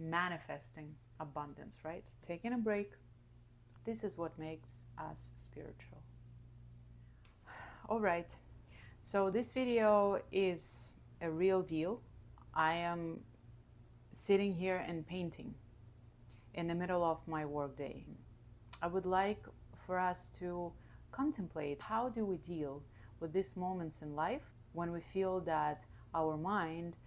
manifesting abundance, right? Taking a break. This is what makes us spiritual. All right. So this video is a real deal. I am sitting here and painting in the middle of my workday. I would like for us to contemplate, how do we deal with these moments in life when we feel that our mind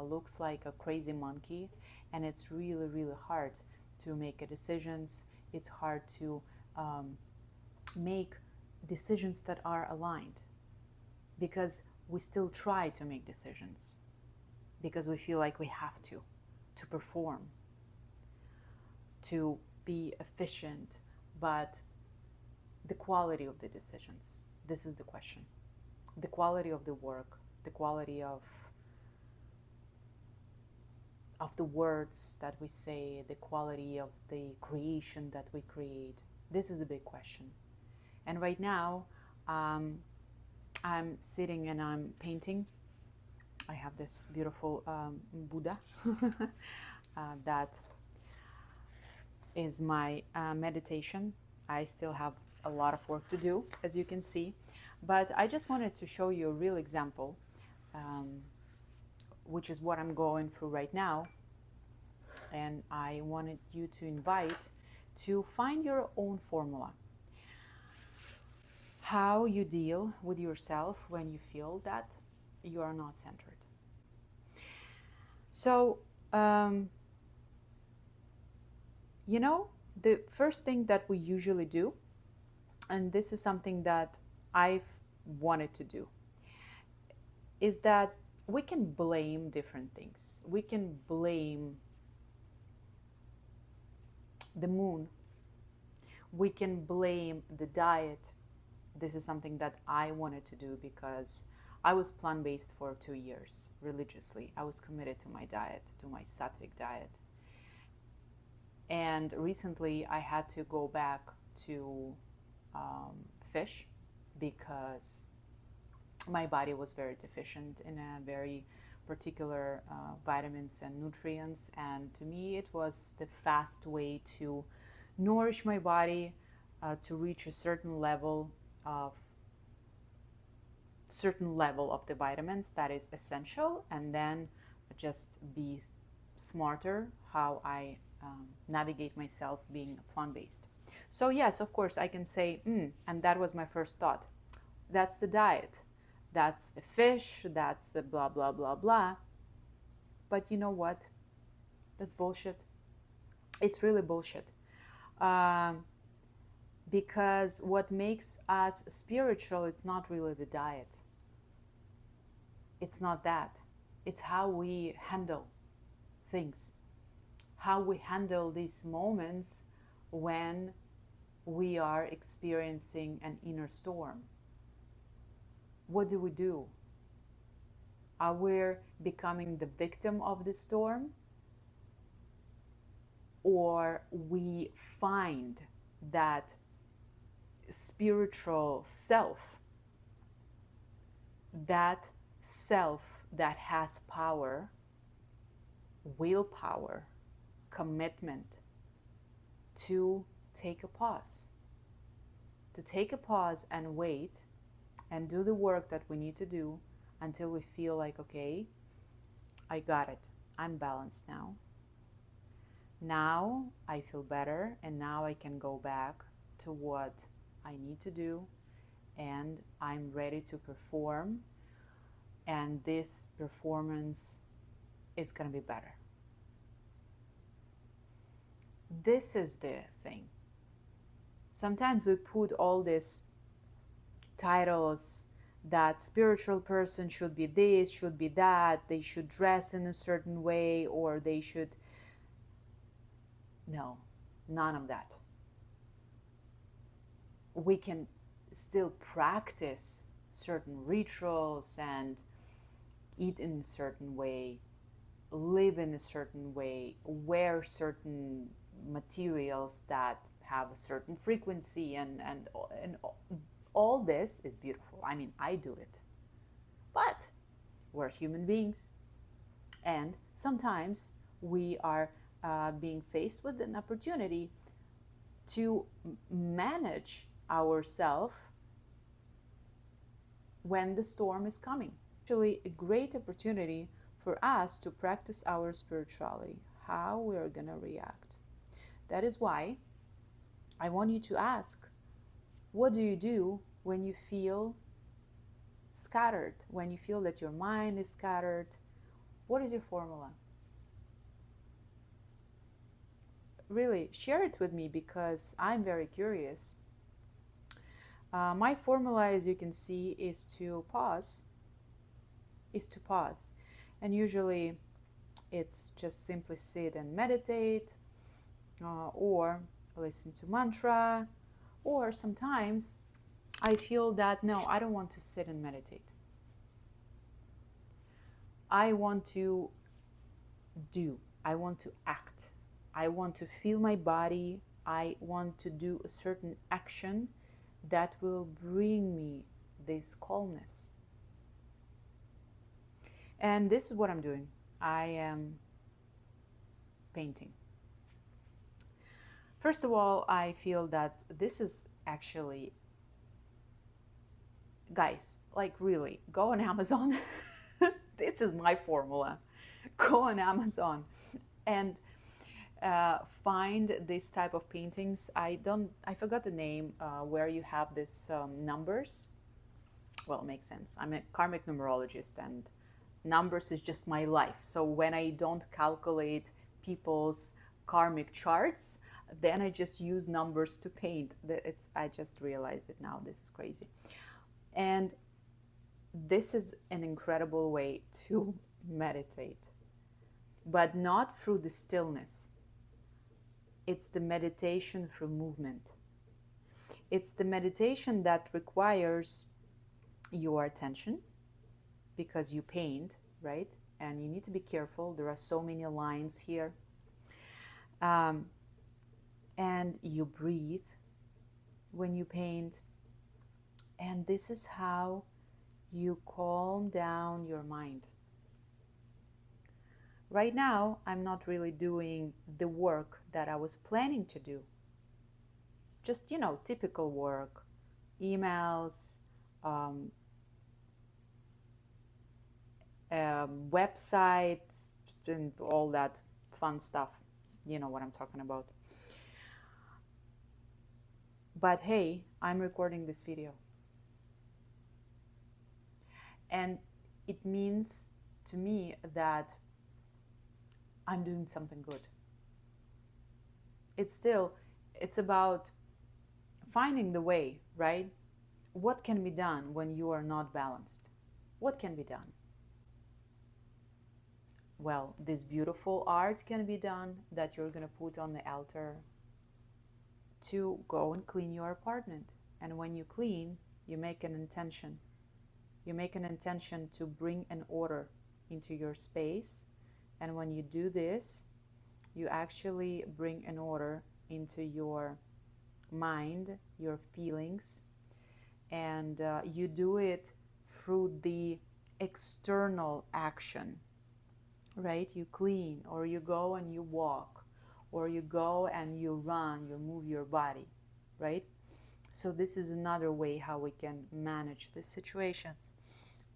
looks like a crazy monkey, and it's really, really hard to make decisions. It's hard to make decisions that are aligned, because we still try to make decisions because we feel like we have to perform, to be efficient. But the quality of the decisions, this is the question. The quality of the work, the quality of the words that we say, the quality of the creation that we create. This is a big question. And right now, I'm sitting and I'm painting. I have this beautiful Buddha that is my meditation. I still have a lot of work to do, as you can see, but I just wanted to show you a real example, which is what I'm going through right now. And I wanted you to invite to find your own formula. How you deal with yourself when you feel that you are not centered. So, the first thing that we usually do, and this is something that I've wanted to do, is that we can blame different things. We can blame the moon. We can blame the diet. This is something that I wanted to do because I was plant-based for 2 years religiously. I was committed to my diet, to my sattvic diet. And recently I had to go back to fish because my body was very deficient in a very particular vitamins and nutrients. And to me, it was the fast way to nourish my body to reach a certain level of the vitamins that is essential, and then just be smarter how I navigate myself being plant-based. So yes, of course, I can say, and that was my first thought. That's the diet. That's the fish. That's the blah, blah, blah, blah. But you know what? That's bullshit. It's really bullshit. Because what makes us spiritual, it's not really the diet. It's not that. It's how we handle things. How we handle these moments when we are experiencing an inner storm. What do? Are we becoming the victim of the storm? Or we find that spiritual self, that self that has power, willpower, commitment to take a pause. To take a pause and wait and do the work that we need to do until we feel like, okay, I got it. I'm balanced now. Now I feel better, and now I can go back to what I need to do, and I'm ready to perform, and this performance is going to be better. This is the thing. Sometimes we put all these titles that spiritual person should be this, should be that, they should dress in a certain way, or they should... No, none of that. We can still practice certain rituals and eat in a certain way, live in a certain way, wear certain materials that have a certain frequency, and all this is beautiful. I mean, I do it. But we're human beings, and sometimes we are being faced with an opportunity to manage ourselves when the storm is coming. Actually, a great opportunity for us to practice our spirituality, how we are going to react. That is why I want you to ask, what do you do when you feel scattered, when you feel that your mind is scattered? What is your formula? Really, share it with me because I'm very curious. My formula, as you can see, is to pause. And usually it's just simply sit and meditate, or listen to mantra, or sometimes I feel that no, I don't want to sit and meditate. I want to do, I want to act, I want to feel my body, I want to do a certain action that will bring me this calmness. And this is what I'm doing. I am painting. First of all, I feel that this is actually, guys, like really, go on Amazon. This is my formula. Go on Amazon and find this type of paintings. I forgot the name, where you have this numbers. Well, it makes sense. I'm a karmic numerologist and numbers is just my life. So when I don't calculate people's karmic charts, then I just use numbers to paint. I just realized it now. This is crazy. And this is an incredible way to meditate, but not through the stillness. It's the meditation through movement. It's the meditation that requires your attention, because you paint, right? And you need to be careful. There are so many lines here. And you breathe when you paint. And this is how you calm down your mind. Right now, I'm not really doing the work that I was planning to do. Just, typical work, emails, websites, and all that fun stuff. You know what I'm talking about. But hey, I'm recording this video. And it means to me that I'm doing something good. It's about finding the way, right? What can be done when you are not balanced? What can be done? Well, this beautiful art can be done that you're going to put on the altar to go and clean your apartment. And when you clean, you make an intention. You make an intention to bring an order into your space. And when you do this, you actually bring an order into your mind, your feelings, and you do it through the external action, right? You clean, or you go and you walk, or you go and you run, you move your body, right? So this is another way how we can manage the situations.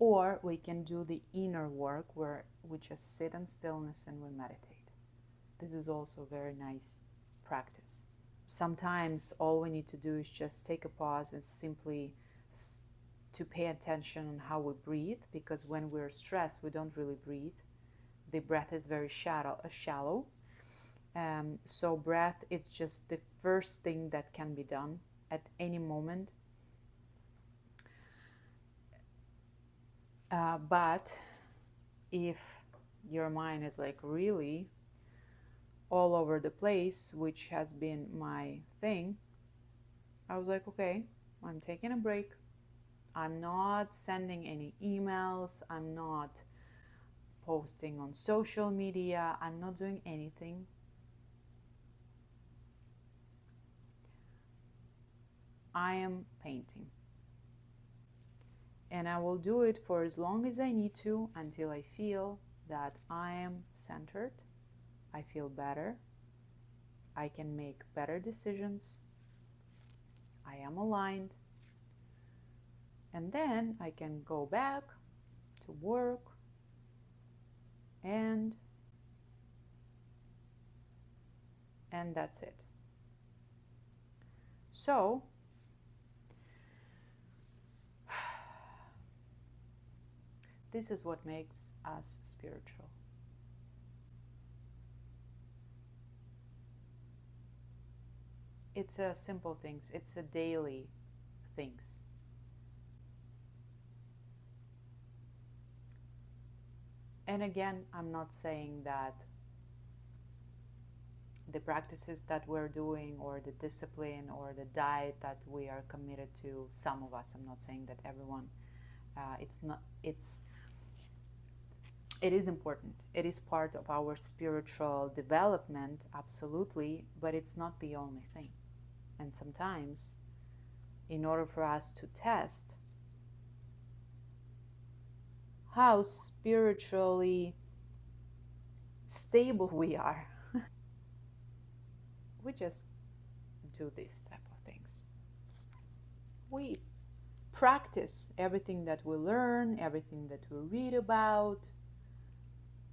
Or we can do the inner work where we just sit in stillness and we meditate. This is also a very nice practice. Sometimes all we need to do is just take a pause and simply to pay attention on how we breathe, because when we're stressed, we don't really breathe. The breath is very shallow. So breath, it's just the first thing that can be done at any moment. But if your mind is like really all over the place, which has been my thing, I was like, okay, I'm taking a break. I'm not sending any emails. I'm not posting on social media. I'm not doing anything. I am painting. And I will do it for as long as I need to, until I feel that I am centered, I feel better. I can make better decisions. I am aligned. And then I can go back to work and that's it. So this is what makes us spiritual. It's a simple things. It's a daily things. And again, I'm not saying that the practices that we're doing or the discipline or the diet that we are committed to, some of us, I'm not saying that everyone, it is important. It is part of our spiritual development, absolutely, but it's not the only thing. And sometimes, in order for us to test how spiritually stable we are, we just do this type of things. We practice everything that we learn, everything that we read about.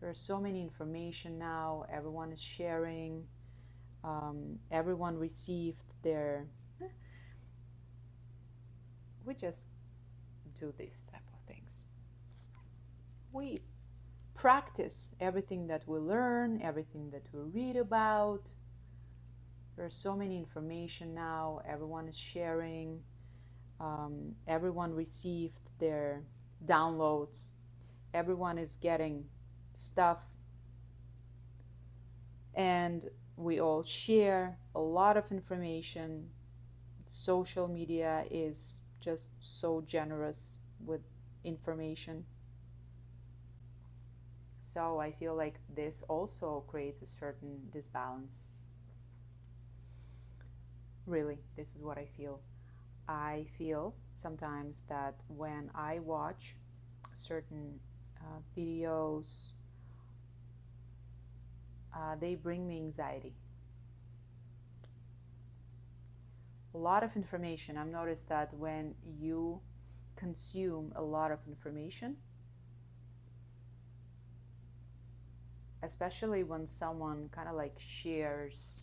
There's so many information now. Everyone is sharing. Everyone received their... We just do this type of things. We practice everything that we learn, everything that we read about. There's so many information now. Everyone is sharing. Everyone received their downloads. Everyone is getting stuff. And we all share a lot of information. Social media is just so generous with information. So I feel like this also creates a certain disbalance. Really, this is what I feel. I feel sometimes that when I watch certain videos, they bring me anxiety. A lot of information. I've noticed that when you consume a lot of information, especially when someone kind of like shares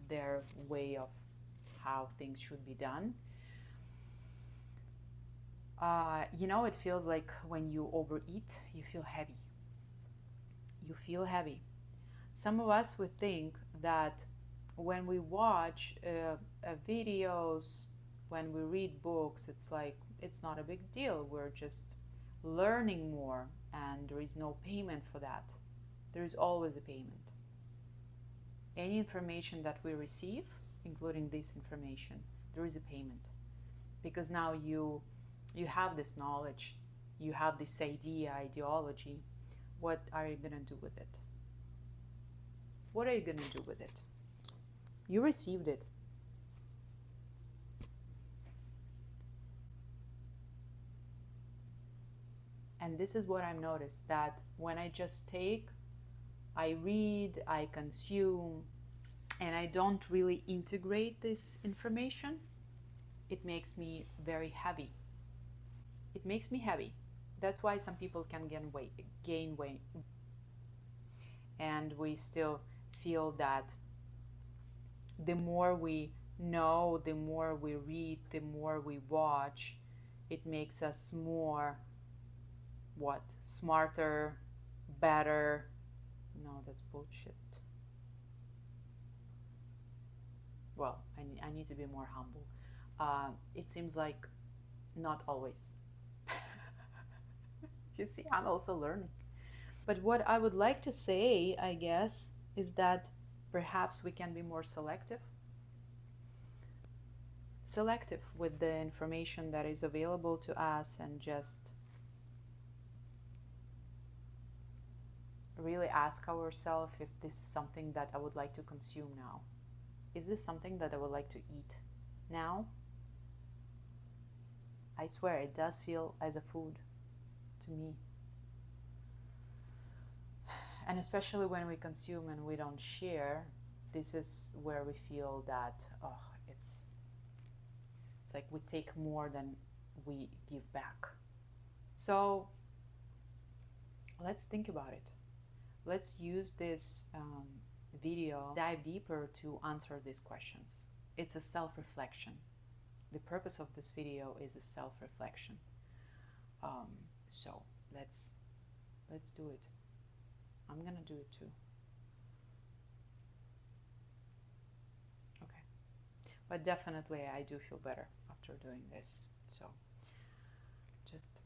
their way of how things should be done, it feels like when you overeat, you feel heavy. You feel heavy. Some of us would think that when we watch videos, when we read books, it's like, it's not a big deal. We're just learning more and there is no payment for that. There is always a payment. Any information that we receive, including this information, there is a payment. Because now you have this knowledge, you have this ideology. What are you going to do with it? What are you going to do with it? You received it. And this is what I've noticed, that when I just take, I read, I consume, and I don't really integrate this information, it makes me very heavy. It makes me heavy. That's why some people can gain weight. And we still feel that the more we know, the more we read, the more we watch, it makes us more, smarter, better. No, that's bullshit. Well, I need to be more humble. It seems like not always. You see, I'm also learning. But what I would like to say, I guess, is that perhaps we can be more selective with the information that is available to us, and just really ask ourselves if this is something that I would like to consume now. Is this something that I would like to eat now? I swear it does feel as a food to me. And especially when we consume and we don't share, this is where we feel that, oh, it's like we take more than we give back. So let's think about it. Let's use this video, dive deeper to answer these questions. It's a self-reflection. The purpose of this video is a self-reflection. So let's do it. I'm gonna do it too. Okay. But definitely I do feel better after doing this. So just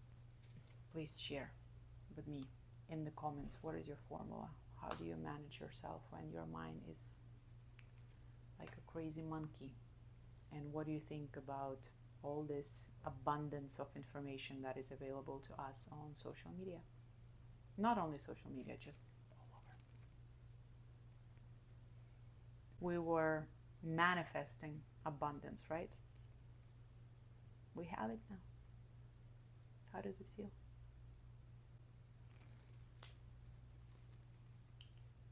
please share with me in the comments, what is your formula? How do you manage yourself when your mind is like a crazy monkey? And what do you think about all this abundance of information that is available to us on social media? Not only social media, just all over. We were manifesting abundance, right? We have it now. How does it feel?